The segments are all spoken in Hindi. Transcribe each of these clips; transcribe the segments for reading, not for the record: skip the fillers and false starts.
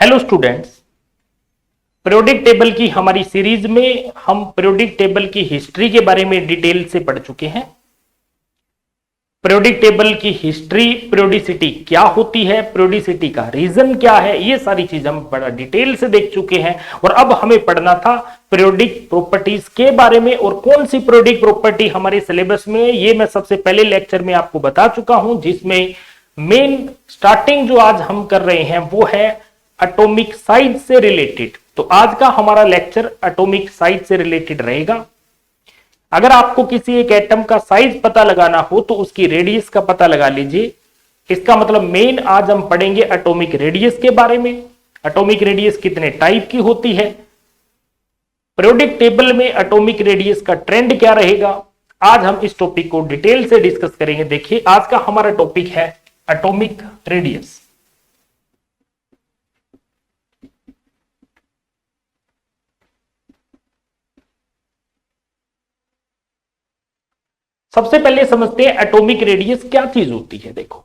हेलो स्टूडेंट्स, पीरियोडिक टेबल की हमारी सीरीज में हम पीरियोडिक टेबल की हिस्ट्री के बारे में डिटेल से पढ़ चुके हैं। पीरियोडिक टेबल की हिस्ट्री, पीरियोडिसिटी क्या होती है, पीरियोडिसिटी का रीजन क्या है, ये सारी चीज हम बड़ा डिटेल से देख चुके हैं। और अब हमें पढ़ना था पीरियोडिक प्रॉपर्टीज के बारे में। और कौन सी पीरियोडिक प्रॉपर्टी हमारे सिलेबस में, ये मैं सबसे पहले लेक्चर में आपको बता चुका हूं, जिसमें मेन स्टार्टिंग जो आज हम कर रहे हैं वो है एटॉमिक साइज से रिलेटेड। तो आज का हमारा लेक्चर एटॉमिक साइज से रिलेटेड रहेगा। अगर आपको किसी एक एटम का साइज पता लगाना हो तो उसकी रेडियस का पता लगा लीजिए। इसका मतलब मेन आज हम पढ़ेंगे एटॉमिक रेडियस के बारे में। एटॉमिक रेडियस कितने टाइप की होती है, पीरियोडिक टेबल में एटॉमिक रेडियस का ट्रेंड क्या रहेगा, आज हम इस टॉपिक को डिटेल से डिस्कस करेंगे। देखिए, आज का हमारा टॉपिक है एटॉमिक रेडियस। सबसे पहले समझते हैं एटॉमिक रेडियस क्या चीज होती है। देखो,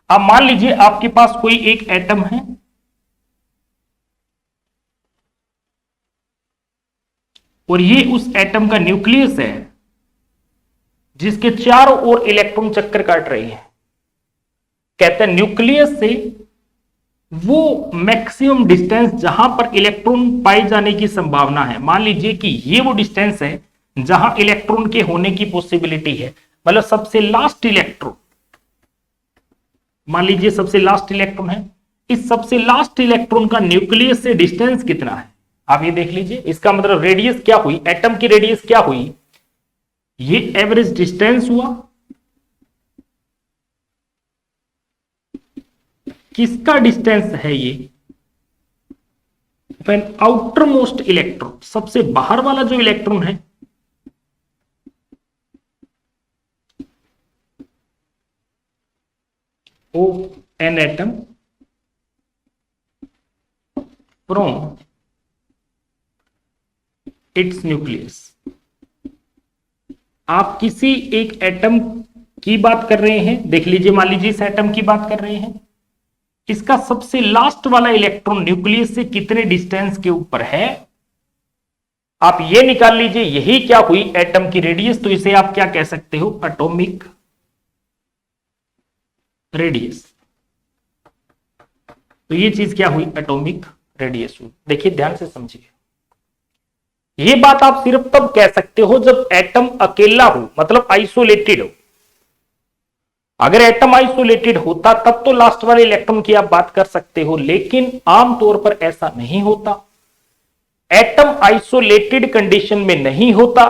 अब मान लीजिए आपके पास कोई एक एटम है और ये उस एटम का न्यूक्लियस है जिसके चारों ओर इलेक्ट्रॉन चक्कर काट रहे हैं। कहते हैं न्यूक्लियस से वो मैक्सिमम डिस्टेंस जहां पर इलेक्ट्रॉन पाए जाने की संभावना है। मान लीजिए कि ये वो डिस्टेंस है जहां इलेक्ट्रॉन के होने की पॉसिबिलिटी है, मतलब सबसे लास्ट इलेक्ट्रॉन। मान लीजिए सबसे लास्ट इलेक्ट्रॉन है, इस सबसे लास्ट इलेक्ट्रॉन का न्यूक्लियस से डिस्टेंस कितना है, आप ये देख लीजिए। इसका मतलब रेडियस क्या हुई, एटम की रेडियस क्या हुई, ये एवरेज डिस्टेंस हुआ। किसका डिस्टेंस है ये, आउटर मोस्ट इलेक्ट्रॉन, सबसे बाहर वाला जो इलेक्ट्रॉन है, an atom from its nucleus। आप किसी एक एटम की बात कर रहे हैं, देख लीजिए, मान लीजिए इस एटम की बात कर रहे हैं, इसका सबसे लास्ट वाला इलेक्ट्रॉन न्यूक्लियस से कितने डिस्टेंस के ऊपर है, आप ये निकाल लीजिए। यही क्या हुई, एटम की रेडियस। तो इसे आप क्या कह सकते हो, एटॉमिक रेडियस। तो ये चीज क्या हुई, एटॉमिक रेडियस हुई। देखिए ध्यान से समझिए, ये बात आप सिर्फ तब कह सकते हो जब एटम अकेला हो, मतलब आइसोलेटेड हो। अगर एटम आइसोलेटेड होता तब तो लास्ट वाले इलेक्ट्रॉन की आप बात कर सकते हो, लेकिन आमतौर पर ऐसा नहीं होता। एटम आइसोलेटेड कंडीशन में नहीं होता,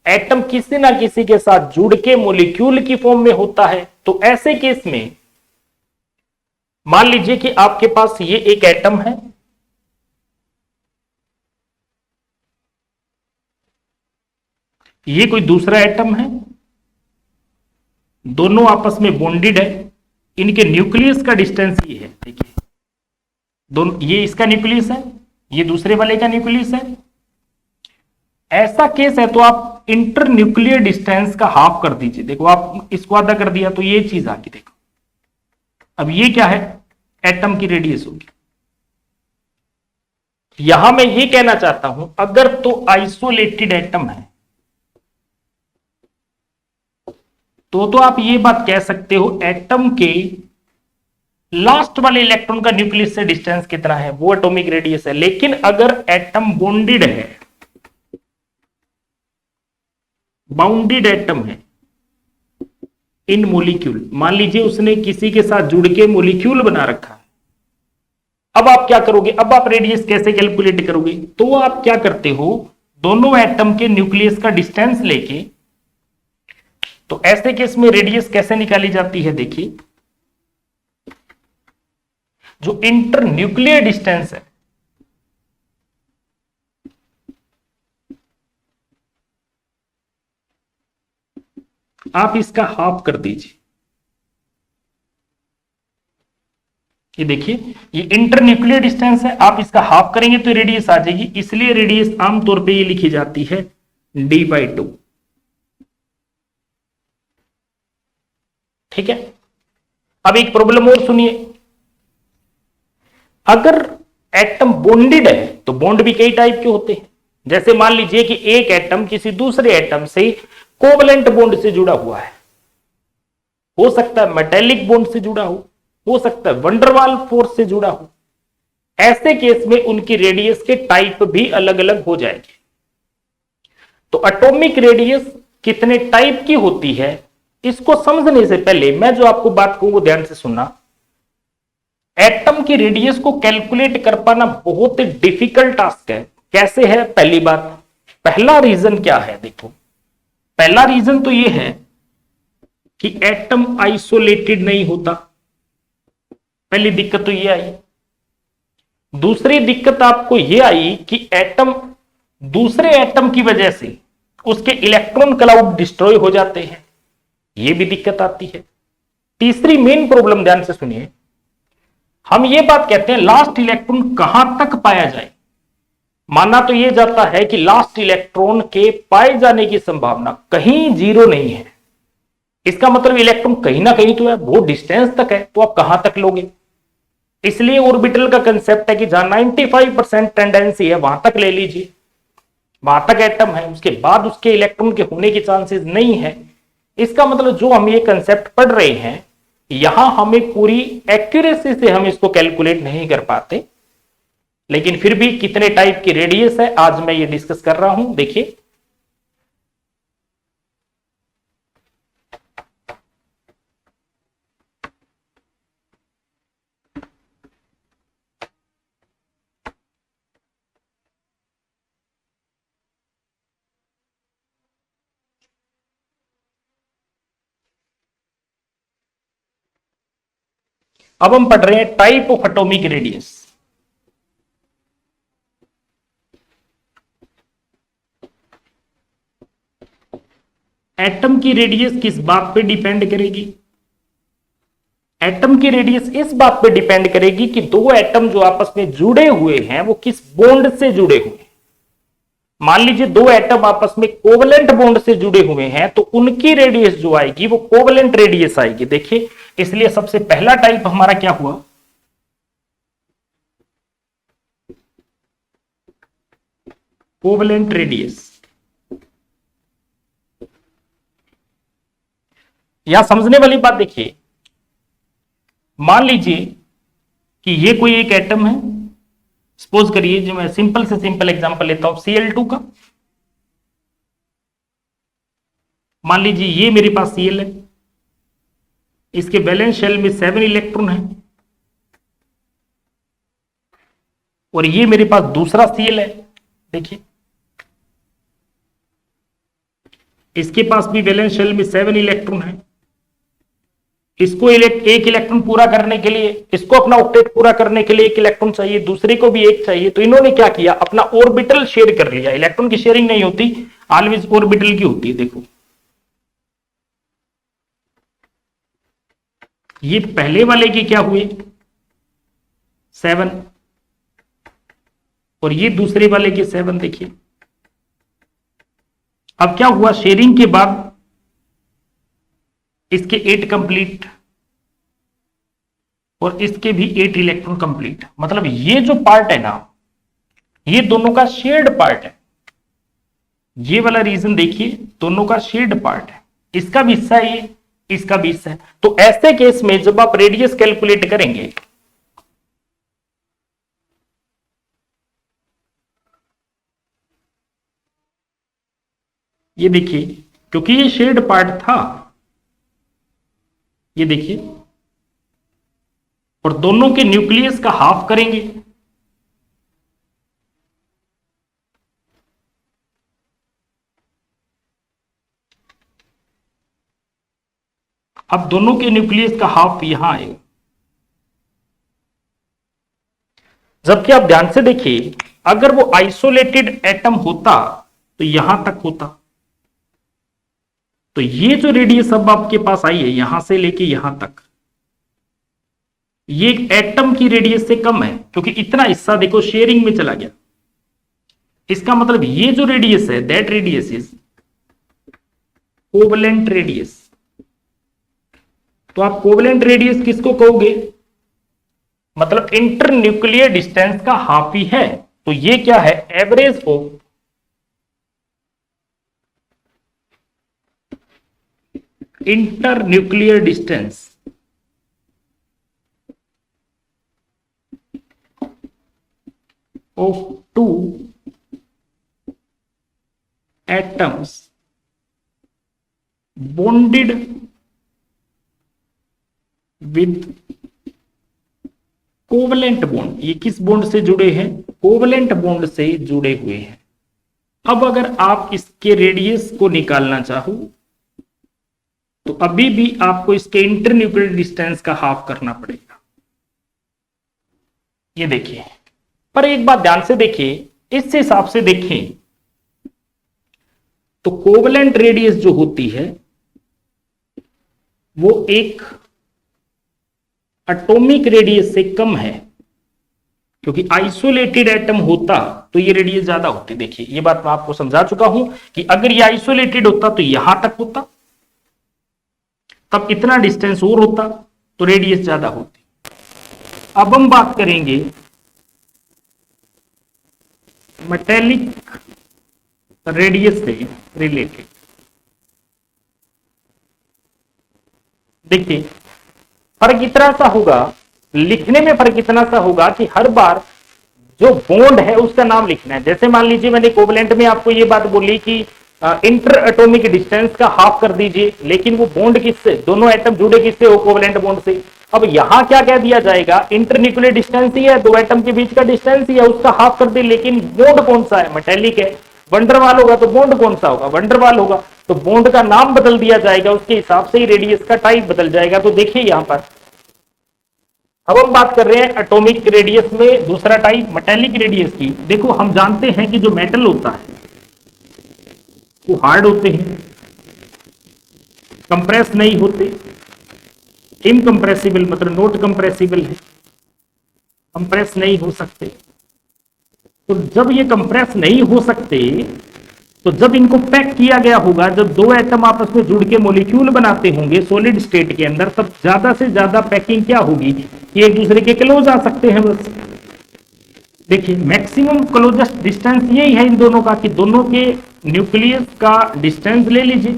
एटम किसी ना किसी के साथ जुड़ के मॉलिक्यूल की फॉर्म में होता है। तो ऐसे केस में मान लीजिए कि आपके पास ये एक एटम है, ये कोई दूसरा एटम है, दोनों आपस में बॉन्डेड है, इनके न्यूक्लियस का डिस्टेंस ये है। देखिए, दोनों, ये इसका न्यूक्लियस है, ये दूसरे वाले का न्यूक्लियस है। ऐसा केस है तो आप इंटर न्यूक्लियर डिस्टेंस का हाफ कर दीजिए। देखो, आप इसको आधा कर दिया तो ये चीज आ गई। देखो, अब ये क्या है, एटम की रेडियस होगी। यहां मैं ये कहना चाहता हूं, अगर तो आइसोलेटेड एटम है तो आप ये बात कह सकते हो एटम के लास्ट वाले इलेक्ट्रॉन का न्यूक्लियस से डिस्टेंस कितना है, वो एटॉमिक रेडियस है। लेकिन अगर एटम बॉन्डेड है, बाउंडेड एटम है इन मोलिक्यूल, मान लीजिए उसने किसी के साथ जुड़ के मोलिक्यूल बना रखा है, अब आप क्या करोगे, अब आप रेडियस कैसे कैलकुलेट करोगे, तो आप क्या करते हो, दोनों एटम के न्यूक्लियस का डिस्टेंस लेके, तो ऐसे केस में रेडियस कैसे निकाली जाती है। देखिए, जो इंटर न्यूक्लियर डिस्टेंस है, आप इसका हाफ कर दीजिए। ये देखिए, ये इंटर न्यूक्लियर डिस्टेंस है, आप इसका हाफ करेंगे तो रेडियस आ जाएगी। इसलिए रेडियस आमतौर पे ये लिखी जाती है d/2। ठीक है, अब एक प्रॉब्लम और सुनिए। अगर एटम बॉन्डेड है तो बॉन्ड भी कई टाइप के होते हैं। जैसे मान लीजिए कि एक एटम किसी दूसरे एटम से कोवलेंट बॉन्ड से जुड़ा हुआ है, हो सकता है मेटेलिक बॉन्ड से जुड़ा हो सकता है वंडरवाल फोर्स से जुड़ा हो। ऐसे केस में उनकी रेडियस के टाइप भी अलग अलग हो जाएंगे। तो एटॉमिक रेडियस कितने टाइप की होती है, इसको समझने से पहले मैं जो आपको बात कहूं वो ध्यान से सुनना। एटम की रेडियस को कैलकुलेट कर पाना बहुत ही डिफिकल्ट टास्क है। कैसे है? पहली बात, पहला रीजन क्या है? देखो, पहला रीजन तो यह है कि एटम आइसोलेटेड नहीं होता। पहली दिक्कत तो यह आई। दूसरी दिक्कत आपको यह आई कि एटम दूसरे एटम की वजह से उसके इलेक्ट्रॉन क्लाउड डिस्ट्रॉय हो जाते हैं, यह भी दिक्कत आती है। तीसरी मेन प्रॉब्लम ध्यान से सुनिए, हम ये बात कहते हैं लास्ट इलेक्ट्रॉन कहां तक पाया जाए। माना तो यह जाता है कि लास्ट इलेक्ट्रॉन के पाए जाने की संभावना कहीं जीरो नहीं है। इसका मतलब इलेक्ट्रॉन कहीं ना कहीं तो है, वो डिस्टेंस तक है, तो आप कहां तक लोगे। इसलिए ऑर्बिटल का कंसेप्ट है कि जहां 95% टेंडेंसी है वहां तक ले लीजिए, वहां तक एटम है, उसके बाद उसके इलेक्ट्रॉन के होने के चांसेस नहीं है। इसका मतलब जो हम ये कंसेप्ट पढ़ रहे हैं, यहां हमें पूरी एक्यूरेसी से हम इसको कैलकुलेट नहीं कर पाते, लेकिन फिर भी कितने टाइप की रेडियस है आज मैं ये डिस्कस कर रहा हूं। देखिए, अब हम पढ़ रहे हैं type of atomic radius. Atom की रेडियस किस बात पे डिपेंड करेगी? एटम की रेडियस इस बात पे डिपेंड करेगी कि दो एटम जो आपस में जुड़े हुए हैं वो किस बॉन्ड से जुड़े हुए हैं। मान लीजिए दो एटम आपस में कोवलेंट बॉन्ड से जुड़े हुए हैं तो उनकी रेडियस जो आएगी वो कोवलेंट रेडियस आएगी। देखिए, इसलिए सबसे पहला टाइप हमारा क्या हुआ? Covalent radius. यहां समझने वाली बात देखिए, मान लीजिए कि ये कोई एक एटम है, सपोज करिए, जो मैं सिंपल से सिंपल एग्जांपल लेता हूं Cl2 का। मान लीजिए ये मेरे पास Cl है, इसके वैलेंस शेल में 7 इलेक्ट्रॉन है, और ये मेरे पास दूसरा Cl है। देखिए, इसके पास भी वैलेंस शेल में 7 इलेक्ट्रॉन है। इसको एक इलेक्ट्रॉन पूरा करने के लिए, इसको अपना ऑक्टेट पूरा करने के लिए एक इलेक्ट्रॉन चाहिए, दूसरे को भी एक चाहिए। तो इन्होंने क्या किया, अपना ऑर्बिटल शेयर कर लिया। इलेक्ट्रॉन की शेयरिंग नहीं होती, ऑलवेज ऑर्बिटल की होती है। देखो, ये पहले वाले के क्या हुए 7, और ये दूसरे वाले के 7। देखिए, अब क्या हुआ, शेयरिंग के बाद इसके 8 कंप्लीट और इसके भी 8 इलेक्ट्रॉन कंप्लीट। मतलब ये जो पार्ट है ना, ये दोनों का शेयर्ड पार्ट है। ये वाला रीजन देखिए, दोनों का शेयर्ड पार्ट है। इसका भी हिस्सा है, ये इसका भी हिस्सा है। तो ऐसे केस में जब आप रेडियस कैलकुलेट करेंगे, ये देखिए, क्योंकि ये शेयर्ड पार्ट था, ये देखिए, और दोनों के न्यूक्लियस का हाफ करेंगे। अब दोनों के न्यूक्लियस का हाफ यहां आएगा। जबकि आप ध्यान से देखिए, अगर वो आइसोलेटेड एटम होता तो यहां तक होता। तो ये जो रेडियस अब आपके पास आई है यहां से लेके यहां तक, ये एटम की रेडियस से कम है, क्योंकि इतना हिस्सा देखो शेयरिंग में चला गया। इसका मतलब ये जो रेडियस है, that radius is covalent radius. तो आप कोवलेंट रेडियस किसको कहोगे? मतलब इंटर न्यूक्लियर डिस्टेंस का हाफ ही है। तो ये क्या है, average of inter nuclear distance of two atoms bonded with covalent bond. ये किस बॉन्ड से जुड़े हैं, कोवलेंट बॉन्ड से जुड़े हुए हैं। अब अगर आप इसके रेडियस को निकालना चाहो तो अभी भी आपको इसके इंटरन्यूक्लियर डिस्टेंस का हाफ करना पड़ेगा। ये देखिए, पर एक बात ध्यान से देखिए, इस हिसाब से देखें तो कोवलेंट रेडियस जो होती है वो एक एटॉमिक रेडियस से कम है, क्योंकि आइसोलेटेड एटम होता तो ये रेडियस ज्यादा होती। देखिए, ये बात मैं आपको समझा चुका हूं कि अगर ये आइसोलेटेड होता तो यहां तक होता, तब इतना डिस्टेंस और होता तो रेडियस ज्यादा होती। अब हम बात करेंगे मेटेलिक रेडियस से रिलेटेड। देखिए, फर्क इतना सा होगा, लिखने में फर्क इतना सा होगा कि हर बार जो बॉन्ड है उसका नाम लिखना है। जैसे मान लीजिए मैंने कोवलेंट में आपको ये बात बोली कि इंटर एटॉमिक डिस्टेंस का हाफ कर दीजिए, लेकिन वो बॉन्ड किससे, दोनों एटम जुड़े किससे हो, कोवलेंट बॉन्ड से। अब यहां क्या कह दिया जाएगा, इंटरन्यूक्लियर डिस्टेंस ही है, दो एटम के बीच का डिस्टेंस ही है, उसका हाफ कर दे, लेकिन बॉन्ड कौन सा है, मेटेलिक है। वंडरवाल होगा तो बॉन्ड कौन सा होगा, वंडरवाल होगा। तो बॉन्ड का नाम बदल दिया जाएगा, उसके हिसाब से ही रेडियस का टाइप बदल जाएगा। तो देखिए यहां पर अब हम बात कर रहे हैं एटॉमिक रेडियस में दूसरा टाइप मेटेलिक रेडियस की। देखो, हम जानते हैं कि जो मेटल होता है वो हार्ड होते हैं, कंप्रेस नहीं होते, इनकंप्रेसिबल मतलब नॉट कंप्रेसिबल है, कंप्रेस नहीं हो सकते। तो जब ये कंप्रेस नहीं हो सकते तो जब इनको पैक किया गया होगा, जब दो एटम आपस में जुड़ के मॉलिक्यूल बनाते होंगे सॉलिड स्टेट के अंदर, तब ज्यादा से ज्यादा पैकिंग क्या होगी कि एक दूसरे के क्लोज आ सकते हैं बस। देखिए, मैक्सिमम क्लोजेस्ट डिस्टेंस यही है इन दोनों का कि दोनों के न्यूक्लियस का डिस्टेंस ले लीजिए।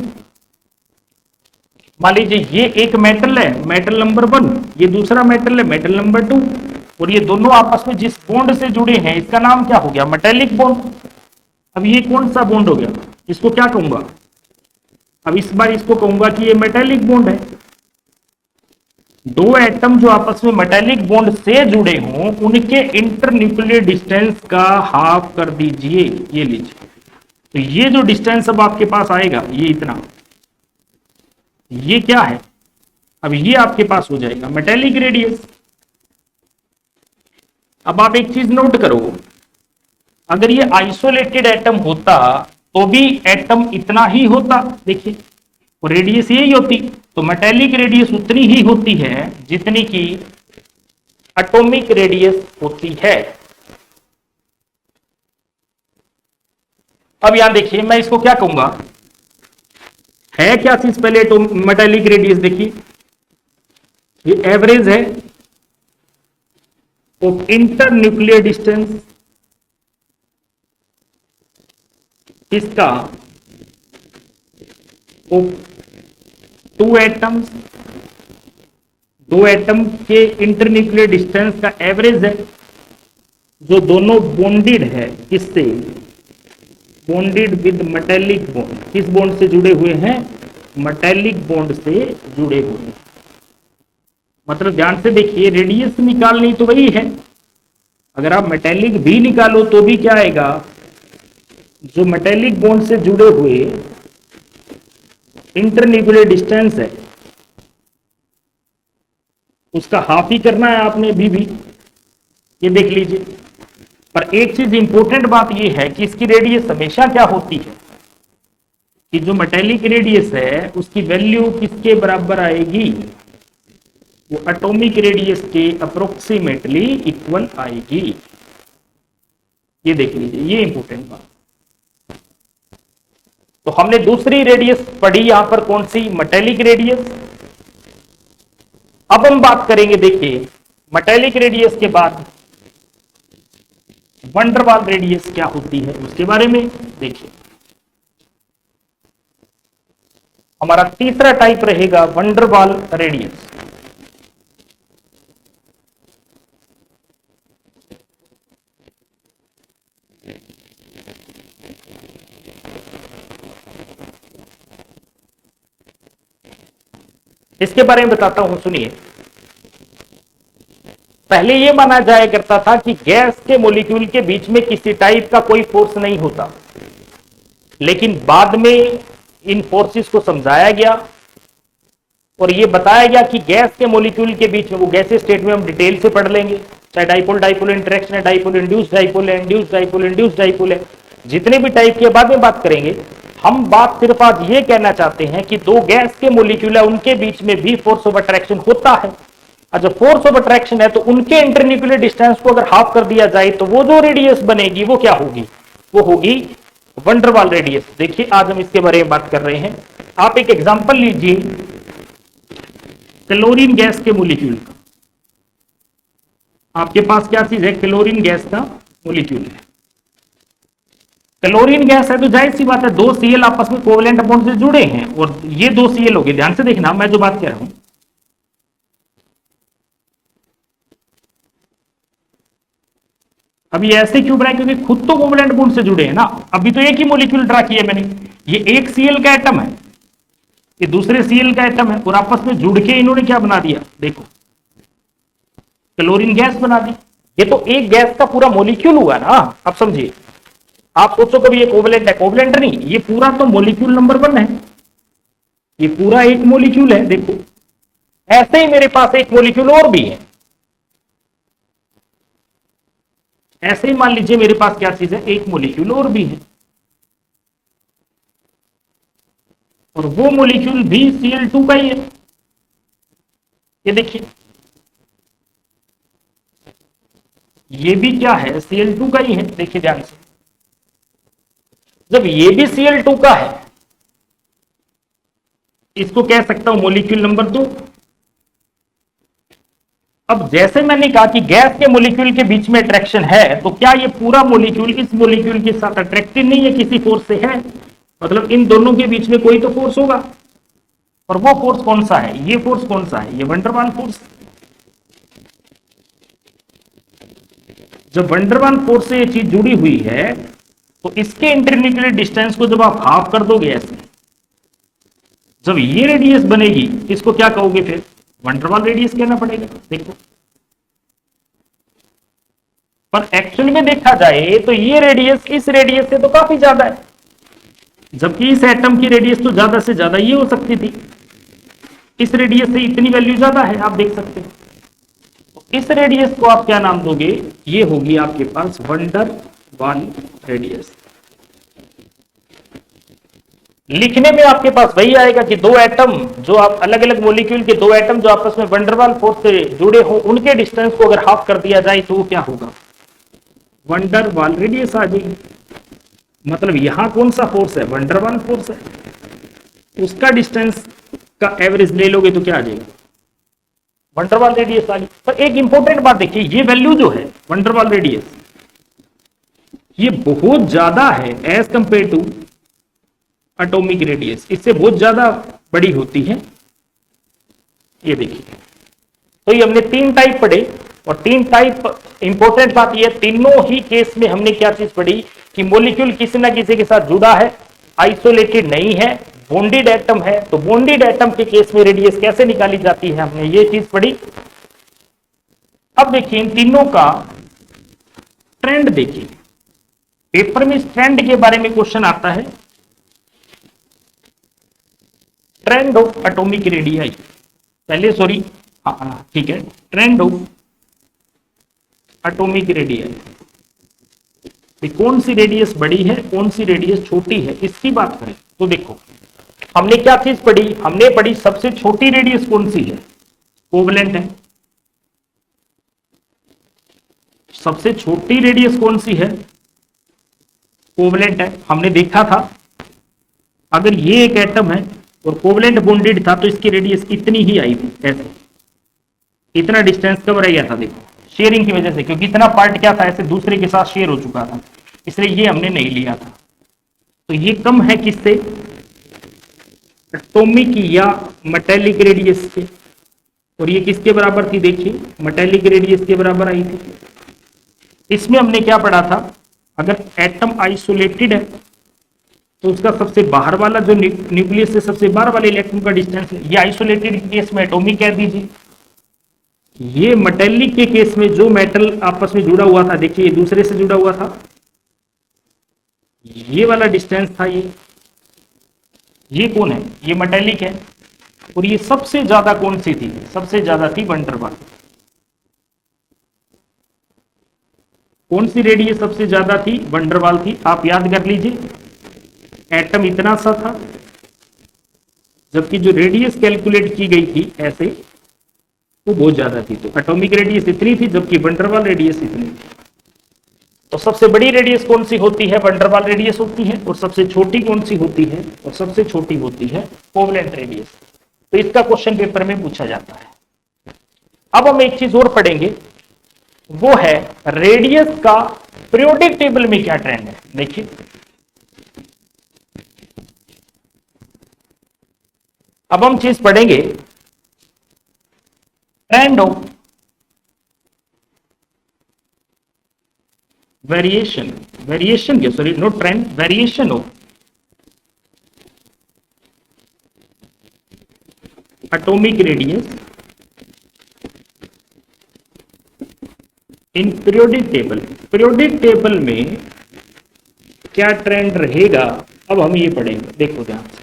मान लीजिए ये एक मेटल है, मेटल नंबर 1, ये दूसरा मेटल है, मेटल नंबर 2, और ये दोनों आपस में जिस बॉन्ड से जुड़े हैं इसका नाम क्या हो गया, मेटेलिक बॉन्ड। अब ये कौन सा बॉन्ड हो गया, इसको क्या कहूंगा, अब इस बार इसको कहूंगा कि ये मेटेलिक बॉन्ड है। दो एटम जो आपस में मेटेलिक बॉन्ड से जुड़े हों उनके इंटरन्यूक्लियर डिस्टेंस का हाफ कर दीजिए, ये लीजिए। तो ये जो डिस्टेंस अब आपके पास आएगा ये इतना, ये क्या है, अब ये आपके पास हो जाएगा मेटेलिक रेडियस। अब आप एक चीज नोट करो, अगर ये आइसोलेटेड एटम होता तो भी एटम इतना ही होता, देखिए, और रेडियस यही होती, तो मेटेलिक रेडियस उतनी ही होती है जितनी की एटॉमिक रेडियस होती है। अब यहां देखिए, मैं इसको क्या कहूंगा, है क्या चीज, पहले तो मेटेलिक रेडियस देखिए, ये एवरेज है ऑफ इंटर न्यूक्लियर डिस्टेंस इसका ऑफ टू एटम्स, दो एटम के इंटरन्यूक्लियर डिस्टेंस का एवरेज है जो दोनों बॉन्डेड है, किससे, बॉन्डेड विद मेटेलिक बॉन्ड। किस बॉन्ड से जुड़े हुए हैं, मेटेलिक बॉन्ड से जुड़े हुए हैं। मतलब ध्यान से देखिए, रेडियस निकालनी तो वही है, अगर आप मेटेलिक भी निकालो तो भी क्या आएगा, जो मेटेलिक बॉन्ड से जुड़े हुए इंटरन्यूक्लियर डिस्टेंस है उसका हाफ ही करना है आपने अभी भी, ये देख लीजिए। पर एक चीज इंपॉर्टेंट बात यह है कि इसकी रेडियस हमेशा क्या होती है कि जो मेटेलिक रेडियस है उसकी वैल्यू किसके बराबर आएगी, वो एटॉमिक रेडियस के अप्रोक्सीमेटली इक्वल आएगी, ये देख लीजिए, ये इंपॉर्टेंट बात। तो हमने दूसरी रेडियस पढ़ी यहां पर, कौन सी, मेटेलिक रेडियस। अब हम बात करेंगे, देखिए मेटेलिक रेडियस के बाद वंडरवाल रेडियस क्या होती है उसके बारे में देखिए। हमारा तीसरा टाइप रहेगा वंडरवाल रेडियस। इसके बारे में बताता हूं, सुनिए। पहले यह माना जाया करता था कि गैस के मॉलिक्यूल के बीच में किसी टाइप का कोई फोर्स नहीं होता, लेकिन बाद में इन फोर्सेस को समझाया गया और यह बताया गया कि गैस के मॉलिक्यूल के बीच में, वो गैसीय स्टेट में हम डिटेल से पढ़ लेंगे, चाहे डाइपोल डाइपोल इंटरेक्शन है, डाइपोल इंड्यूस डाइपोल है, इंड्यूस डाइपोल इंड्यूस डाइपोल है, जितने भी टाइप के बाद में बात करेंगे। हम बात सिर्फ आज ये कहना चाहते हैं कि दो गैस के मॉलिक्यूल है, उनके बीच में भी फोर्स ऑफ अट्रैक्शन होता है। और जब फोर्स ऑफ अट्रैक्शन है तो उनके इंटरन्यूक्लियर डिस्टेंस को अगर हाफ कर दिया जाए तो वो जो रेडियस बनेगी वो क्या होगी, वो होगी वंडरवाल रेडियस। देखिए आज हम इसके बारे में बात कर रहे हैं। आप एक एग्जांपल लीजिए क्लोरीन गैस के मॉलिक्यूल का। आपके पास क्या चीज है, क्लोरीन गैस का मॉलिक्यूल है। क्लोरीन गैस है तो जाहिर सी बात है दो सीएल आपस में कोवेलेंट बॉन्ड से जुड़े हैं और ये दो सीएल हो गए। ध्यान से देखना मैं जो बात कह रहा हूं, अभी ऐसे क्यों बनाए, क्योंकि खुद तो कोवेलेंट बॉन्ड से जुड़े हैं ना। अभी तो एक ही मॉलिक्यूल ड्रा किया मैंने, ये एक सीएल का एटम है, ये दूसरे सीएल का एटम है और आपस में जुड़ के इन्होंने क्या बना दिया, देखो क्लोरीन गैस बना दी। ये तो एक गैस का पूरा मॉलिक्यूल हुआ ना। अब समझिए, आप सोचो कभी ये कोवेलेंट है, कोवेलेंट नहीं, ये पूरा तो मॉलिक्यूल नंबर 1 है, ये पूरा एक मॉलिक्यूल है। देखो ऐसे ही मेरे पास एक मॉलिक्यूल और भी है, ऐसे ही मान लीजिए मेरे पास क्या चीज है, एक मॉलिक्यूल और भी है और वो मॉलिक्यूल भी Cl2 का ही है। ये देखिए ये भी क्या है, Cl2 का ही है। देखिए ध्यान से, जब ये भी Cl2 का है, इसको कह सकता हूं मॉलिक्यूल नंबर 2। अब जैसे मैंने कहा कि गैस के मॉलिक्यूल के बीच में अट्रैक्शन है, तो क्या ये पूरा मॉलिक्यूल इस मॉलिक्यूल के साथ अट्रैक्टेड नहीं है, किसी फोर्स से है, मतलब इन दोनों के बीच में कोई तो फोर्स होगा। और वो फोर्स कौन सा है, ये फोर्स कौन सा है, ये वंडरवाल फोर्स। जब वंडरवाल फोर्स से ये चीज जुड़ी हुई है तो इसके इंटरन्यूक्लियर डिस्टेंस को जब आप हाफ कर दोगे ऐसे, जब ये रेडियस बनेगी, इसको क्या कहोगे फिर, वंडरवाल रेडियस कहना पड़ेगा। देखो पर एक्चुअल में देखा जाए तो ये रेडियस इस रेडियस से तो काफी ज्यादा है, जबकि इस एटम की रेडियस तो ज्यादा से ज्यादा ये हो सकती थी, इस रेडियस से इतनी वैल्यू ज्यादा है, आप देख सकते हैं। तो इस रेडियस को आप क्या नाम दोगे, ये होगी आपके पास वंडरवाल रेडियस। लिखने में आपके पास वही आएगा कि दो एटम जो आप अलग अलग मॉलिक्यूल के दो एटम जो आपस में वंडरवाल फोर्स से जुड़े हो, उनके डिस्टेंस को अगर हाफ कर दिया जाए तो वो क्या होगा, वंडरवाल रेडियस आ जाएगी। मतलब यहां कौन सा फोर्स है, वंडरवाल फोर्स है, उसका डिस्टेंस का एवरेज ले लोगे तो क्या आ जाएगा, वंडरवाल रेडियस आ गई। पर एक इंपॉर्टेंट बात देखिए, ये वैल्यू जो है वंडरवाल रेडियस, ये बहुत ज्यादा है as compared to atomic radius, इससे बहुत ज्यादा बड़ी होती है। ये देखिए, तो ये हमने 3 टाइप पढ़े और 3 टाइप, इंपॉर्टेंट बात ये, तीनों ही केस में हमने क्या चीज पढ़ी कि मॉलिक्यूल किसी ना किसी के साथ जुड़ा है, आइसोलेटेड नहीं है, बॉन्डेड एटम है। तो बॉन्डेड एटम के केस में रेडियस कैसे निकाली जाती है, हमने ये चीज पढ़ी। अब देखिए इन तीनों का ट्रेंड देखिए, पेपर में इस ट्रेंड के बारे में क्वेश्चन आता है, ट्रेंड ऑफ एटॉमिक रेडियस। पहले सॉरी, ठीक है, ट्रेंड ऑफ एटॉमिक रेडियस, कौन सी रेडियस बड़ी है कौन सी रेडियस छोटी है, इसकी बात करें तो देखो हमने क्या चीज पढ़ी, हमने पढ़ी सबसे छोटी रेडियस कौन सी है, कोवेलेंट है। सबसे छोटी रेडियस कौन सी है, कोवेलेंट है। हमने देखा था अगर ये एक एटम है और कोवेलेंट बॉन्डेड था तो इसकी रेडियस इतनी ही आई थी ऐसे, इतना डिस्टेंस कब रह गया था, देखो शेयरिंग की वजह से, क्योंकि इतना पार्ट क्या था ऐसे दूसरे के साथ शेयर हो चुका था, इसलिए ये हमने नहीं लिया था। तो ये कम है किससे, एटॉमिक या मेटेलिक रेडियस के। और ये किसके बराबर थी, देखिए मेटेलिक रेडियस के बराबर आई थी। इसमें हमने क्या पढ़ा था, अगर एटम आइसोलेटेड है तो उसका सबसे बाहर वाला जो न्यूक्लियस से सबसे बाहर वाले इलेक्ट्रॉन का डिस्टेंस है, ये आइसोलेटेड केस में एटॉमिक कह दीजिए। ये मेटेलिक के केस में जो मेटल आपस में जुड़ा हुआ था, देखिए ये दूसरे से जुड़ा हुआ था, ये वाला डिस्टेंस था, ये कौन है, ये मेटेलिक है। और ये सबसे ज्यादा कौन सी थी, सबसे ज्यादा थी वंडरवाल। कौन सी रेडियस सबसे ज्यादा थी, वंडरवाल थी। आप याद कर लीजिए, एटम इतना सा था, जबकि जो रेडियस कैलकुलेट की गई थी ऐसे वो बहुत ज्यादा थी। तो एटॉमिक रेडियस इतनी थी, जबकि वंडरवाल रेडियस इतनी थी। तो सबसे बड़ी रेडियस कौन सी होती है, वंडरवाल रेडियस होती है। और सबसे छोटी कौन सी होती है, और सबसे छोटी होती है कोवलेंट रेडियस। तो इसका क्वेश्चन पेपर में पूछा जाता है। अब हम एक चीज और पढ़ेंगे, वो है रेडियस का पीरियोडिक टेबल में क्या ट्रेंड है। देखिए अब हम चीज पढ़ेंगे, ट्रेंड ऑफ वेरिएशन क्या, sorry no trend, variation of atomic radius in periodic table. Periodic table में क्या ट्रेंड रहेगा, अब हम ये पढ़ेंगे। देखो ध्यान से,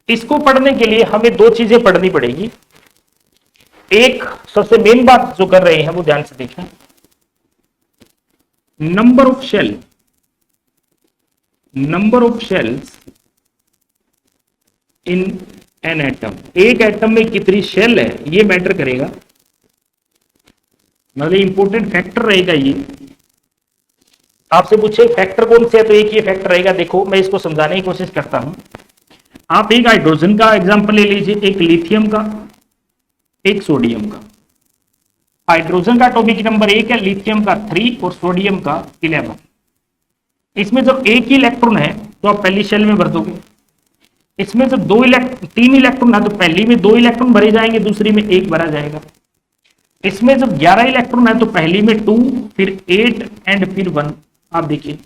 इसको पढ़ने के लिए हमें दो चीजें पढ़नी पड़ेगी। एक सबसे मेन बात जो कर रहे हैं वो ध्यान से देखें, number of shells in an atom. एक एटम में कितनी शेल है ये मैटर करेगा, मतलब इंपॉर्टेंट फैक्टर रहेगा ये। आपसे पूछे फैक्टर कौन से है, तो एक ये फैक्टर रहेगा। देखो मैं इसको समझाने की कोशिश करता हूं। आप एक हाइड्रोजन का एग्जांपल ले लीजिए, एक लिथियम का, एक सोडियम का। हाइड्रोजन का एटॉमिक नंबर 1 है, लिथियम का 3 और सोडियम का 11। इसमें जब एक ही इलेक्ट्रॉन है तो आप पहली शेल में भर दोगे। इसमें जब 3 इलेक्ट्रॉन है तो पहली में 2 इलेक्ट्रॉन भरे जाएंगे, दूसरी में 1 भरा जाएगा। इसमें जब 11 इलेक्ट्रॉन है तो पहली में 2, फिर 8 एंड फिर 1। आप देखिए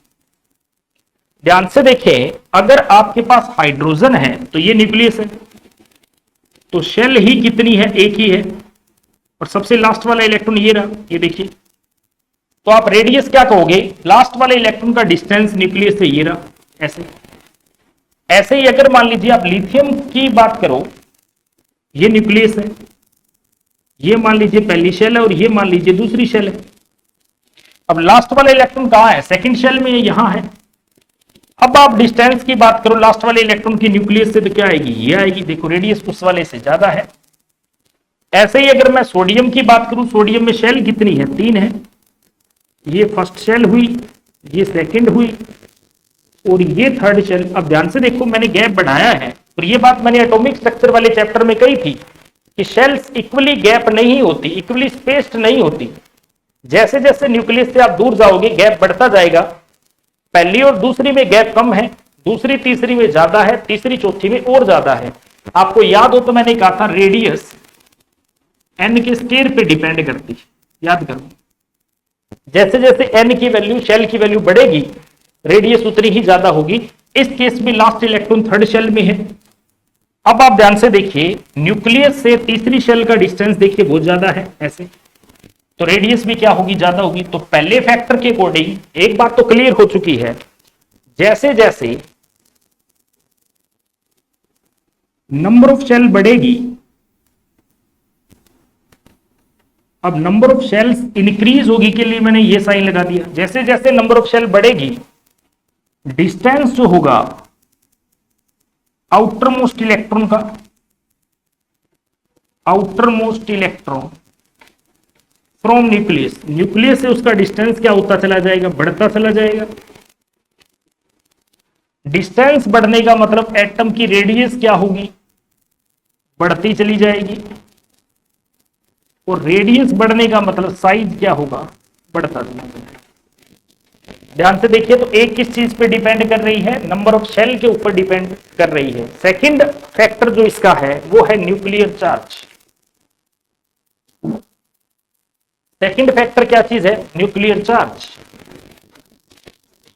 ध्यान से देखें, अगर आपके पास हाइड्रोजन है तो ये न्यूक्लियस है, तो शेल ही कितनी है, एक ही है। और सबसे लास्ट वाला इलेक्ट्रॉन ये रहा, ये देखिए। तो आप रेडियस क्या कहोगे, लास्ट वाले इलेक्ट्रॉन का डिस्टेंस न्यूक्लियस से ये रहा। ऐसे ही अगर मान लीजिए आप लिथियम की बात करो, ये न्यूक्लियस है, ये मान लीजिए पहली शेल है और ये मान लीजिए दूसरी शेल है। अब लास्ट वाला इलेक्ट्रॉन कहां है, सेकंड शेल में, यहां है। अब आप डिस्टेंस की बात करो लास्ट वाले इलेक्ट्रॉन की न्यूक्लियस से, तो क्या आएगी, ये आएगी। देखो रेडियस उस वाले से ज्यादा है। ऐसे ही अगर मैं सोडियम की बात करूं, सोडियम में शेल कितनी है, 3 है। ये फर्स्ट शेल हुई, ये सेकंड हुई और ये थर्ड शेल। अब ध्यान से देखो, मैंने गैप बढ़ाया है, और ये बात मैंने एटॉमिक स्ट्रक्चर वाले चैप्टर में कही थी कि शेल्स इक्वली गैप नहीं होती, इक्वली स्पेस्ड नहीं होती। जैसे जैसे न्यूक्लियस से आप दूर जाओगे गैप बढ़ता जाएगा। पहली और दूसरी में गैप कम है, दूसरी तीसरी में ज्यादा है, तीसरी चौथी में और ज्यादा है। आपको याद हो तो मैंने कहा था रेडियस एन के स्केयर पे डिपेंड करती है, याद करो। जैसे जैसे एन की वैल्यू, शेल की वैल्यू बढ़ेगी, रेडियस उतनी ही ज्यादा होगी। इस केस में लास्ट इलेक्ट्रॉन थर्ड शेल में है। अब आप ध्यान से देखिए, न्यूक्लियस से तीसरी शेल का डिस्टेंस देखिए बहुत ज्यादा है, ऐसे तो रेडियस भी क्या होगी, ज्यादा होगी। तो पहले फैक्टर के अकॉर्डिंग एक बात तो क्लियर हो चुकी है, जैसे जैसे नंबर ऑफ शेल बढ़ेगी, अब नंबर ऑफ शेल्स इंक्रीज होगी के लिए मैंने ये साइन लगा दिया। जैसे जैसे नंबर ऑफ शेल बढ़ेगी, डिस्टेंस जो होगा आउटर मोस्ट इलेक्ट्रॉन का, outer most electron from nucleus, nucleus से उसका डिस्टेंस क्या होता चला जाएगा, बढ़ता चला जाएगा। डिस्टेंस बढ़ने का मतलब एटम की रेडियस क्या होगी, बढ़ती चली जाएगी। और रेडियस बढ़ने का मतलब साइज क्या होगा, बढ़ता जाएगा। ध्यान से देखिए, तो एक किस चीज पे डिपेंड कर रही है, नंबर ऑफ शेल के ऊपर डिपेंड कर रही है। सेकंड फैक्टर जो इसका है वो है न्यूक्लियर चार्ज। सेकंड फैक्टर क्या चीज है, न्यूक्लियर चार्ज।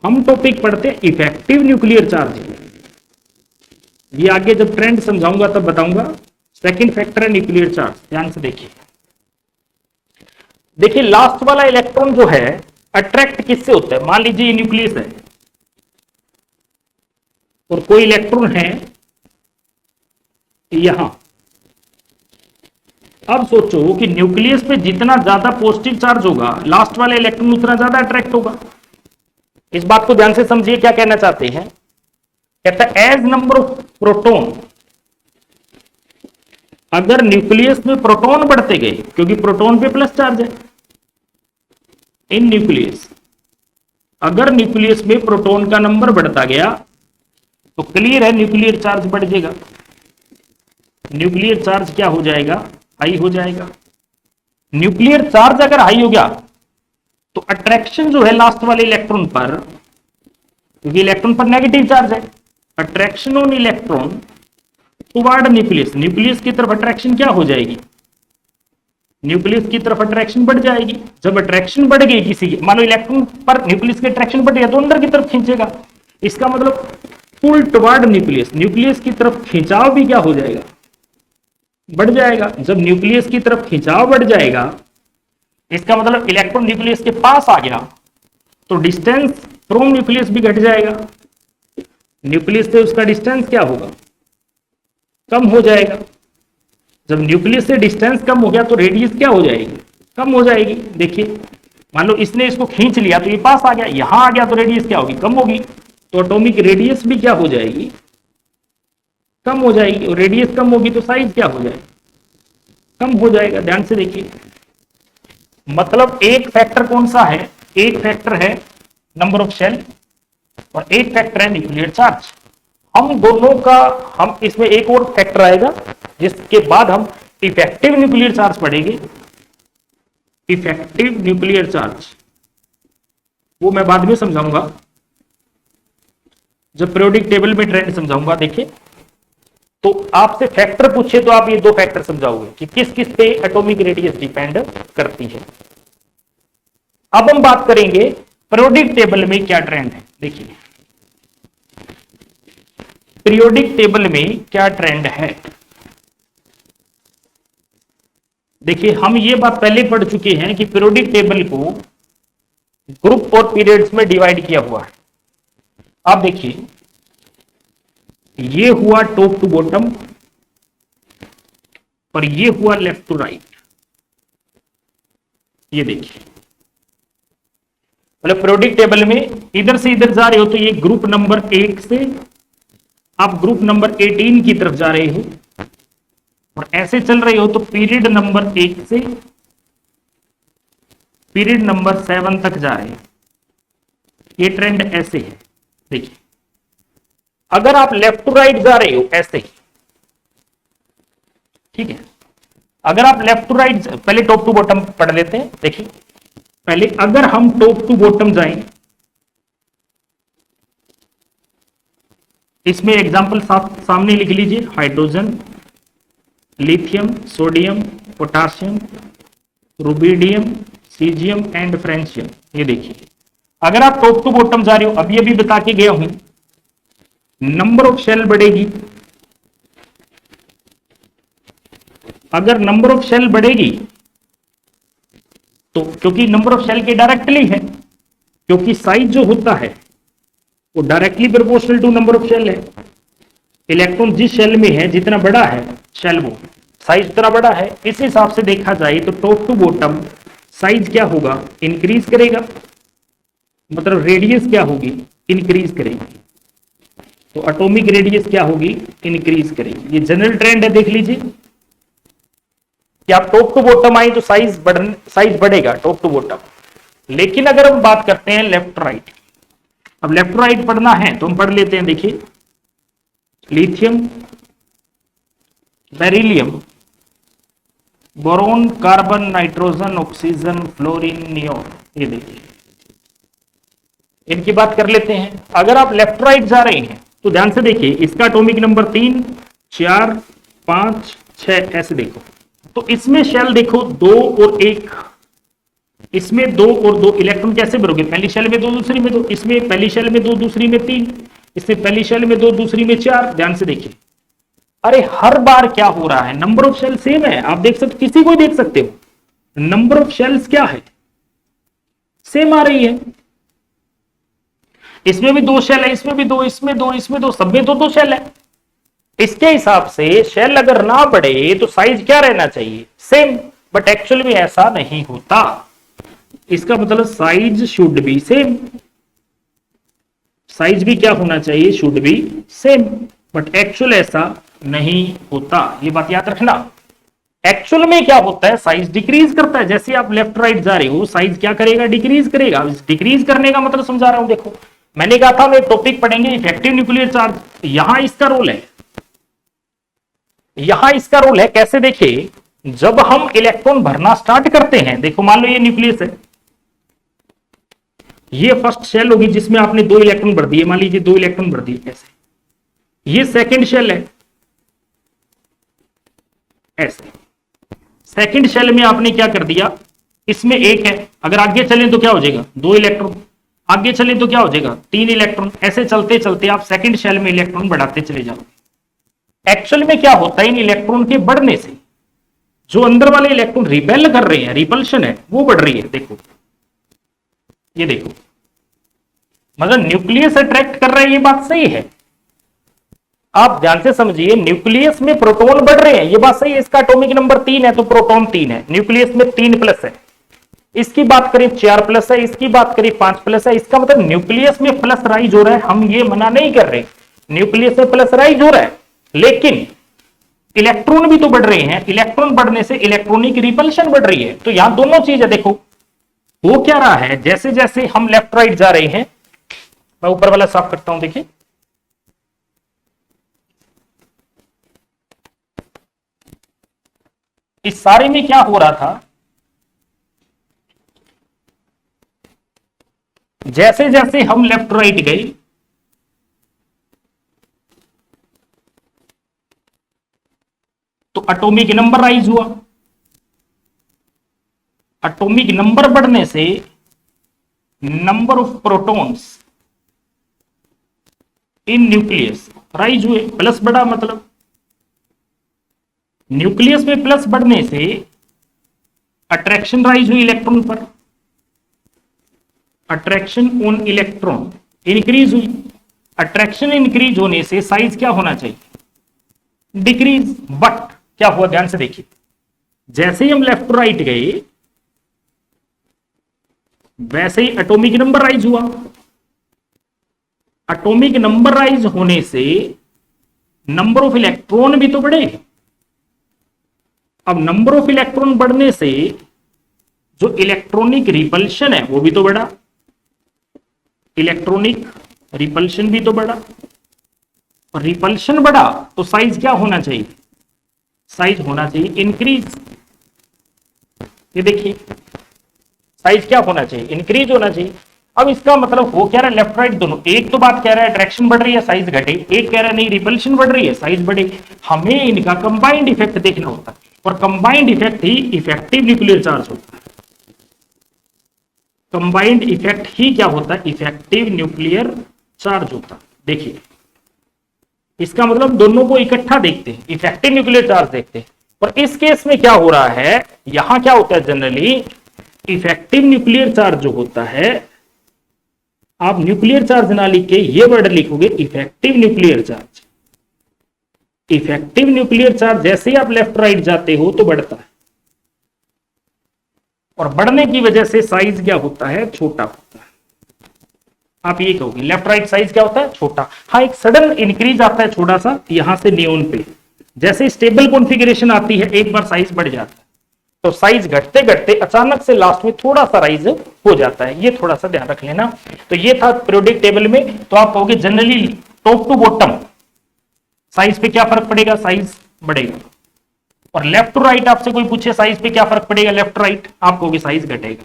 हम टॉपिक पढ़ते हैं इफेक्टिव न्यूक्लियर चार्ज, ये आगे जब ट्रेंड समझाऊंगा तब बताऊंगा। सेकंड फैक्टर है न्यूक्लियर चार्ज। ध्यान से देखिए, देखिए लास्ट वाला इलेक्ट्रॉन जो है अट्रैक्ट किससे होता है, मान लीजिए ये न्यूक्लियस है और कोई इलेक्ट्रॉन है यहां। अब सोचो कि न्यूक्लियस पे जितना ज्यादा पॉजिटिव चार्ज होगा, लास्ट वाला इलेक्ट्रॉन उतना ज्यादा अट्रैक्ट होगा। इस बात को ध्यान से समझिए, क्या कहना चाहते हैं, कहता है एज नंबर ऑफ प्रोटॉन, अगर न्यूक्लियस में प्रोटॉन बढ़ते गए, क्योंकि प्रोटॉन पे प्लस चार्ज है इन न्यूक्लियस, अगर न्यूक्लियस में प्रोटॉन का नंबर बढ़ता गया तो क्लियर है न्यूक्लियर चार्ज बढ़ जाएगा। न्यूक्लियर चार्ज क्या हो जाएगा, हाई हो जाएगा। न्यूक्लियर चार्ज अगर हाई हो गया तो अट्रैक्शन जो है लास्ट वाले इलेक्ट्रॉन पर, क्योंकि इलेक्ट्रॉन पर नेगेटिव चार्ज है, attraction on electron toward nucleus, nucleus की तरफ अट्रैक्शन क्या हो जाएगी, न्यूक्लियस की तरफ अट्रैक्शन बढ़ जाएगी। जब अट्रैक्शन बढ़ गई किसी की, मान लो इलेक्ट्रॉन पर न्यूक्लियस की अट्रैक्शन बढ़ गया तो अंदर की तरफ खींचेगा, इसका मतलब पुल टुवर्ड न्यूक्लियस, न्यूक्लियस की तरफ खिंचाव भी क्या हो जाएगा, बढ़ जाएगा। जब न्यूक्लियस की तरफ खिंचाव बढ़ जाएगा, इसका मतलब इलेक्ट्रॉन न्यूक्लियस के पास आ गया तो डिस्टेंस फ्रॉम न्यूक्लियस भी घट जाएगा, न्यूक्लियस से उसका डिस्टेंस क्या होगा, कम हो जाएगा। जब न्यूक्लियस से डिस्टेंस कम हो गया तो रेडियस क्या हो जाएगी, कम हो जाएगी। देखिए मान लो इसने इसको खींच लिया तो ये पास आ गया, यहां आ गया तो रेडियस क्या होगी, कम होगी। तो एटॉमिक रेडियस भी क्या हो जाएगी, कम हो जाएगी। और रेडियस कम होगी तो साइज क्या हो जाएगा, कम हो जाएगा। ध्यान से देखिए, मतलब एक फैक्टर कौन सा है, एक फैक्टर है नंबर ऑफ शेल और एक फैक्टर है न्यूक्लियर चार्ज। हम दोनों का, हम इसमें एक और फैक्टर आएगा जिसके बाद हम इफेक्टिव न्यूक्लियर चार्ज पढ़ेंगे। इफेक्टिव न्यूक्लियर चार्ज वो मैं बाद में समझाऊंगा, जब पीरियोडिक टेबल में ट्रेंड समझाऊंगा। देखिए, तो आपसे फैक्टर पूछे तो आप ये दो फैक्टर समझाओगे कि किस किस पे एटॉमिक रेडियस डिपेंड करती है। अब हम बात करेंगे पीरियोडिक टेबल में क्या ट्रेंड है। देखिए पीरियोडिक टेबल में क्या ट्रेंड है, देखिए हम ये बात पहले पढ़ चुके हैं कि पीरियोडिक टेबल को ग्रुप और पीरियड्स में डिवाइड किया हुआ है। अब देखिए ये हुआ टॉप टू बॉटम और ये हुआ लेफ्ट टू राइट। ये देखिए, मतलब पीरियोडिक टेबल में इधर से इधर जा रहे हो तो ये ग्रुप नंबर 1 से आप ग्रुप नंबर 18 की तरफ जा रहे हो, और ऐसे चल रहे हो तो पीरियड नंबर 1 से पीरियड नंबर 7 तक जा रहे हो। ये ट्रेंड ऐसे है। देखिए अगर आप लेफ्ट टू राइट जा रहे हो ऐसे ही, ठीक है, अगर आप लेफ्ट टू राइट, पहले टॉप टू बॉटम पढ़ लेते हैं। देखिए पहले अगर हम टॉप टू बॉटम जाएं, इसमें एग्जांपल सामने लिख लीजिए, hydrogen, lithium, sodium, potassium, rubidium, caesium and francium. ये देखिए अगर आप टॉप टू बॉटम जा रहे हो, अभी अभी बता के गया हूं, नंबर ऑफ शेल बढ़ेगी। अगर नंबर ऑफ शेल बढ़ेगी तो, क्योंकि नंबर ऑफ शेल के डायरेक्टली है, क्योंकि साइज जो होता है वो directly proportional to number of shell है। इलेक्ट्रॉन जिस शेल में है, जितना बड़ा है शेल वो साइज उतना बड़ा है। इस हिसाब से देखा जाए तो टॉप टू बॉटम साइज क्या होगा, इंक्रीज करेगा, मतलब रेडियस क्या होगी, इंक्रीज करेगी। तो एटॉमिक रेडियस क्या होगी, इंक्रीज करेगी। ये जनरल ट्रेंड है, देख लीजिए कि आप टॉप टू बॉटम आए तो साइज बढ़ेगा टॉप टू बॉटम। लेकिन अगर हम बात करते हैं लेफ्ट राइट, अब लेफ्ट राइट पढ़ना है तो हम पढ़ लेते हैं। देखिए lithium, beryllium, boron, carbon, nitrogen, oxygen, fluorine, neon. ये देखिए, इनकी बात कर लेते हैं। अगर आप लेफ्ट राइट जा रहे हैं तो ध्यान से देखिए, इसका एटॉमिक नंबर 3, 4, 5, 6 ऐसे देखो। तो इसमें शेल देखो 2 और 1, इसमें 2 और 2 इलेक्ट्रॉन कैसे भरोगे? पहली शेल में 2, दूसरी में 2, इसमें पहली शेल में 2, दूसरी में 3, इसमें पहली शेल में 2, दूसरी में 4। ध्यान से देखिए, अरे हर बार क्या हो रहा है, नंबर ऑफ शेल सेम है। आप देख सकते, किसी को देख सकते हो, नंबर ऑफ शेल्स क्या है, सेम आ रही है। इसमें भी 2 शेल है, इसमें भी 2, इसमें 2, इसमें 2, सब में 2 शेल है। इसके हिसाब से शेल अगर ना बढ़े तो साइज क्या रहना चाहिए? सेम। बट एक्चुअल में ऐसा नहीं होता। इसका मतलब size should be same, size भी क्या होना चाहिए? Should be same. But actual ऐसा नहीं होता, ये बात याद रखना। एक्चुअल में क्या होता है, साइज डिक्रीज करता है। जैसे आप लेफ्ट राइट जा रहे हो, साइज क्या करेगा? डिक्रीज करेगा। डिक्रीज करने का मतलब समझा रहा हूं। देखो, मैंने कहा था मैं टॉपिक पढ़ेंगे इफेक्टिव न्यूक्लियर चार्ज, यहां इसका रोल है, यहां इसका रोल है। कैसे? देखिए, जब हम इलेक्ट्रॉन भरना स्टार्ट करते हैं, देखो मान लो ये न्यूक्लियस है, ये फर्स्ट शेल होगी जिसमें आपने 2 इलेक्ट्रॉन भर दिए, मान लीजिए 2 इलेक्ट्रॉन भर दिए ऐसे। ये सेकंड शेल है, ऐसे। सेकंड शेल में आपने क्या कर दिया, इसमें 1 है, अगर आगे चलें तो क्या हो जाएगा? 2 इलेक्ट्रॉन। आगे चलें तो क्या हो जाएगा? 3 इलेक्ट्रॉन। ऐसे चलते चलते आप सेकंड शेल में इलेक्ट्रॉन बढ़ाते चले जाओगे। एक्चुअल में क्या होता है, इन इलेक्ट्रॉन के बढ़ने से जो अंदर वाले इलेक्ट्रॉन रिपेल कर रहे हैं, रिपल्शन है, वो बढ़ रही है। देखो, ये देखो, मतलब न्यूक्लियस अट्रैक्ट कर रहा है, ये बात सही है। आप ध्यान से समझिए, न्यूक्लियस में प्रोटॉन बढ़ रहे हैं, ये बात सही है। इसका एटॉमिक नंबर 3 है तो प्रोटॉन 3 है, न्यूक्लियस में 3 प्लस है। इसकी बात करें 4 प्लस है, इसकी बात करें 5 प्लस है। इसका मतलब न्यूक्लियस में प्लस राइज हो रहा है, हम ये मना नहीं कर रहे, न्यूक्लियस में प्लस राइज हो रहा है, लेकिन इलेक्ट्रॉन भी तो बढ़ रहे हैं। इलेक्ट्रॉन बढ़ने से इलेक्ट्रॉनिक रिपल्शन बढ़ रही है। तो यहां दोनों चीज है। देखो, वो क्या रहा है, जैसे जैसे हम लेफ्ट राइट जा रहे हैं, मैं ऊपर वाला साफ करता हूं। देखिए, इस सारे में क्या हो रहा था, जैसे जैसे हम लेफ्ट राइट गए, तो एटॉमिक नंबर राइज हुआ। एटॉमिक नंबर बढ़ने से number of protons in nucleus rise हुए, प्लस बढ़ा। मतलब न्यूक्लियस में प्लस बढ़ने से अट्रैक्शन राइज हुई इलेक्ट्रॉन पर, अट्रैक्शन ऑन इलेक्ट्रॉन इंक्रीज हुई। अट्रैक्शन इंक्रीज होने से साइज क्या होना चाहिए? डिक्रीज। बट क्या हुआ, ध्यान से देखिए, जैसे ही हम लेफ्ट टू राइट गए वैसे ही एटॉमिक नंबर राइज हुआ। एटॉमिक नंबर राइज होने से नंबर ऑफ इलेक्ट्रॉन भी तो बढ़े। अब नंबर ऑफ इलेक्ट्रॉन बढ़ने से जो इलेक्ट्रॉनिक रिपल्शन है वो भी तो बढ़ा, इलेक्ट्रॉनिक रिपल्शन भी तो बढ़ा, और रिपल्शन बढ़ा तो साइज क्या होना चाहिए? साइज होना चाहिए इंक्रीज। ये देखिए, साइज क्या होना चाहिए? इंक्रीज होना चाहिए। अब इसका मतलब वो कह रहा है लेफ्ट राइट दोनों, एक तो बात कह रहा है अट्रैक्शन बढ़ रही है साइज घटे, एक कह रहा है नहीं रिपल्शन बढ़ रही है साइज बढ़े। हमें इनका कंबाइंड इफेक्ट देखना होता है, और कंबाइंड इफेक्ट ही इफेक्टिव न्यूक्लियर चार्ज होता है। कंबाइंड इफेक्ट ही क्या होता है? इफेक्टिव न्यूक्लियर चार्ज होता है। देखिए, इसका मतलब दोनों को इकट्ठा देखते हैं, इफेक्टिव न्यूक्लियर चार्ज देखते हैं। और इस केस में क्या हो रहा है, यहां क्या होता है जनरली, इफेक्टिव न्यूक्लियर चार्ज जो होता है, आप न्यूक्लियर चार्ज ना लिख के ये वर्ड लिखोगे effective nuclear charge. Effective nuclear charge जैसे ही आप लेफ्ट राइट जाते हो तो बढ़ता है, और बढ़ने की वजह से साइज क्या होता है? छोटा होता है। आप ये कहोगे लेफ्ट राइट साइज क्या होता है? छोटा। हाँ, एक सडन इंक्रीज आता है छोटा सा यहां से नियोन पे, जैसे स्टेबल कॉन्फ़िगरेशन आती है एक बार साइज बढ़ जाता है, तो साइज घटते घटते अचानक से लास्ट में थोड़ा सा राइज हो जाता है। ये थोड़ा सा ध्यान रख लेना। तो ये था पीरियोडिक टेबल में। तो आप कहोगे generally top to bottom size पे क्या फर्क पड़ेगा? साइज बढ़ेगा। और लेफ्ट टू राइट आपसे कोई पूछे साइज पे क्या फर्क पड़ेगा, लेफ्ट राइट, आपको भी साइज घटेगा।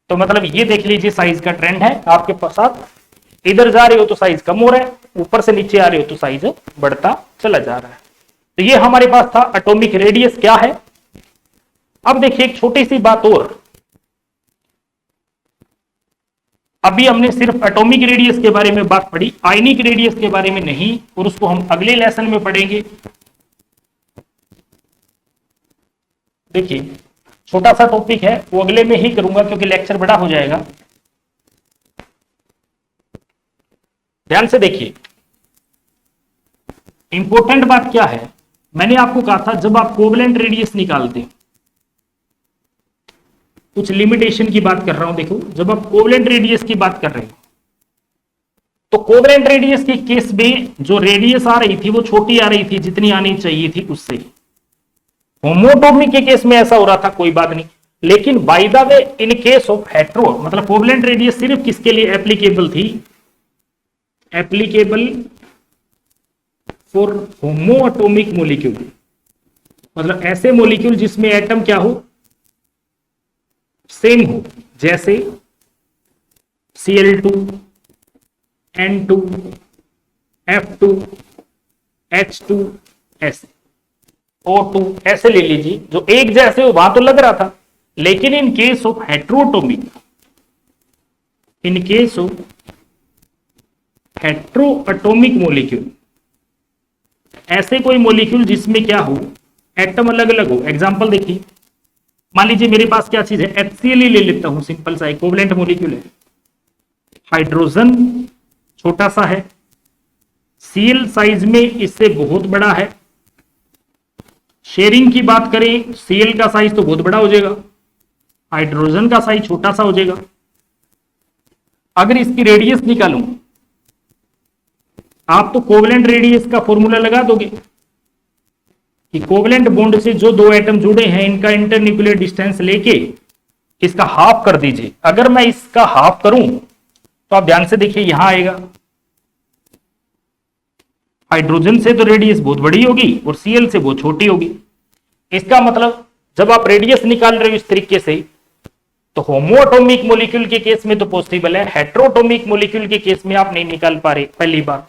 तो मतलब ये देख लीजिए साइज का ट्रेंड है आपके साथ, इधर जा रहे हो तो साइज कम हो रहा है, ऊपर से नीचे आ रहे हो तो साइज बढ़ता चला जा रहा है। तो ये हमारे पास था एटॉमिक रेडियस क्या है। अब देखिए एक छोटी सी बात और, अभी हमने सिर्फ एटॉमिक रेडियस के बारे में बात पढ़ी, आयनिक रेडियस के बारे में नहीं, और उसको हम अगले लेसन में पढ़ेंगे। देखिए छोटा सा टॉपिक है, वो अगले में ही करूंगा क्योंकि लेक्चर बड़ा हो जाएगा। ध्यान से देखिए, इंपॉर्टेंट बात क्या है, मैंने आपको कहा था जब आप कोवेलेंट रेडियस निकालते हैं, कुछ लिमिटेशन की बात कर रहा हूं, देखो जब आप कोवेलेंट रेडियस की बात कर रहे हैं तो कोवेलेंट रेडियस के केस में जो रेडियस आ रही थी वो छोटी आ रही थी जितनी आनी चाहिए थी उससे। होमोटोमिक के केस में ऐसा हो रहा था, कोई बात नहीं, लेकिन by the way in case of hetero मतलब कोवेलेंट रेडियस सिर्फ किसके लिए एप्लीकेबल थी, एप्लीकेबल फॉर होमोएटॉमिक मॉलिक्यूल, मतलब ऐसे मॉलिक्यूल जिसमें एटम क्या हो, सेम हो, जैसे Cl2, N2, F2, H2, ऐसे O2 ऐसे ले लीजिए, जो एक जैसे हो, वहां तो लग रहा था। लेकिन in case of heteroatomic, in case of heteroatomic molecule, ऐसे कोई मॉलिक्यूल जिसमें क्या हो, एटम अलग अलग हो। एग्जांपल देखिए, मान लीजिए मेरे पास क्या चीज है, HCl ही ले लेता हूं, सिंपल सा इक्विवेलेंट मॉलिक्यूल है। हाइड्रोजन छोटा सा है, Cl साइज में इससे बहुत बड़ा है। शेयरिंग की बात करें, Cl का साइज तो बहुत बड़ा हो जाएगा, हाइड्रोजन का साइज छोटा सा हो जाएगा। अगर इसकी रेडियस निकालूं, आप तो कोवेलेंट रेडियस का फॉर्मूला लगा दोगे कि कोवेलेंट बॉन्ड से जो दो एटम जुड़े हैं इनका इंटरन्यूक्लियर डिस्टेंस लेके इसका हाफ कर दीजिए। अगर मैं इसका हाफ करूं तो आप ध्यान से देखिए, यहां आएगा, हाइड्रोजन से तो रेडियस बहुत बड़ी होगी और Cl से बहुत छोटी होगी। इसका मतलब जब आप रेडियस निकाल रहे हो इस तरीके से, तो होमोएटॉमिक मॉलिक्यूल के केस में तो पॉसिबल है, हेट्रोएटॉमिक मॉलिक्यूल के केस में आप नहीं निकाल पा रहे, पहली बात।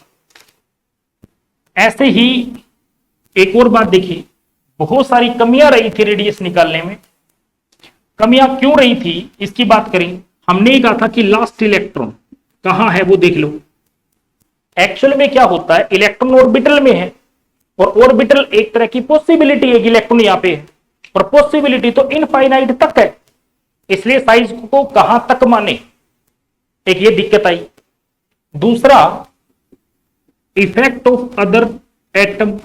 ऐसे ही एक और बात देखिए, बहुत सारी कमियां रही थी रेडियस निकालने में। कमियां क्यों रही थी इसकी बात करें, हमने ही कहा था कि लास्ट इलेक्ट्रॉन कहां है वो देख लो। एक्चुअल में क्या होता है, इलेक्ट्रॉन ऑर्बिटल में है, और ऑर्बिटल एक तरह की पॉसिबिलिटी है कि इलेक्ट्रॉन यहां पे है, और पॉसिबिलिटी तो इनफाइनाइट तक है, इसलिए साइज को कहां तक माने, एक ये दिक्कत आई। दूसरा, इफेक्ट ऑफ अदर एटम,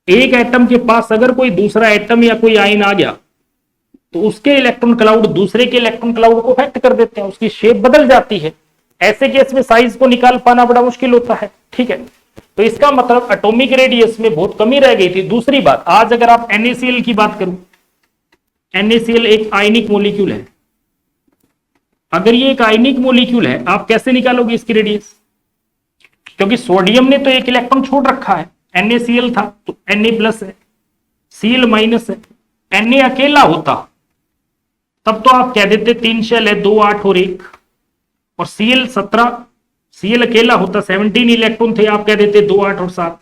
एक एटम के पास अगर कोई दूसरा एटम या कोई आयन आ गया तो उसके इलेक्ट्रॉन क्लाउड दूसरे के इलेक्ट्रॉन क्लाउड को अफेक्ट कर देते हैं, उसकी शेप बदल जाती है। ऐसे केस में साइज को निकाल पाना बड़ा मुश्किल होता है, ठीक है। तो इसका मतलब एटॉमिक रेडियस में बहुत कमी रह गई थी। दूसरी बात, आज अगर आप NaCl की बात करूं, NaCl एक आयनिक मॉलिक्यूल है, अगर ये एक आयनिक मॉलिक्यूल है, आप कैसे निकालोगे इसकी रेडियस, क्योंकि सोडियम ने तो एक इलेक्ट्रॉन छोड़ रखा है, NaCl था तो Na+ है, Cl- है, Na अकेला होता तब तो आप कह देते 3 शेल है, 2 8 और 1, और Cl 17, Cl अकेला होता 17 इलेक्ट्रॉन थे, आप कह देते 2 8 और 7।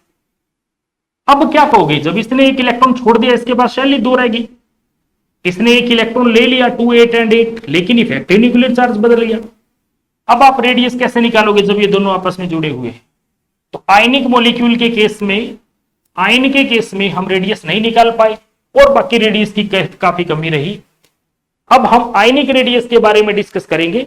अब क्या कहोगे, जब इसने एक इलेक्ट्रॉन छोड़ दिया इसके बाद शेल ही 2 रहेगी, इसने एक इलेक्ट्रॉन ले लिया 2 8 और 8, लेकिन इफेक्टिव न्यूक्लियर चार्ज बदल गया। अब आप रेडियस कैसे निकालोगे जब ये दोनों आपस में जुड़े हुए हैं। तो आयनिक मॉलिक्यूल के केस में, आयन के केस में हम रेडियस नहीं निकाल पाए, और बाकी रेडियस की काफी कमी रही। अब हम आयनिक रेडियस के बारे में डिस्कस करेंगे।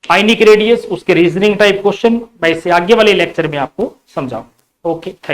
आयनिक रेडियस, उसके रीजनिंग टाइप क्वेश्चन मैं इससे आगे वाले लेक्चर में आपको समझाऊं। Okay, thank you.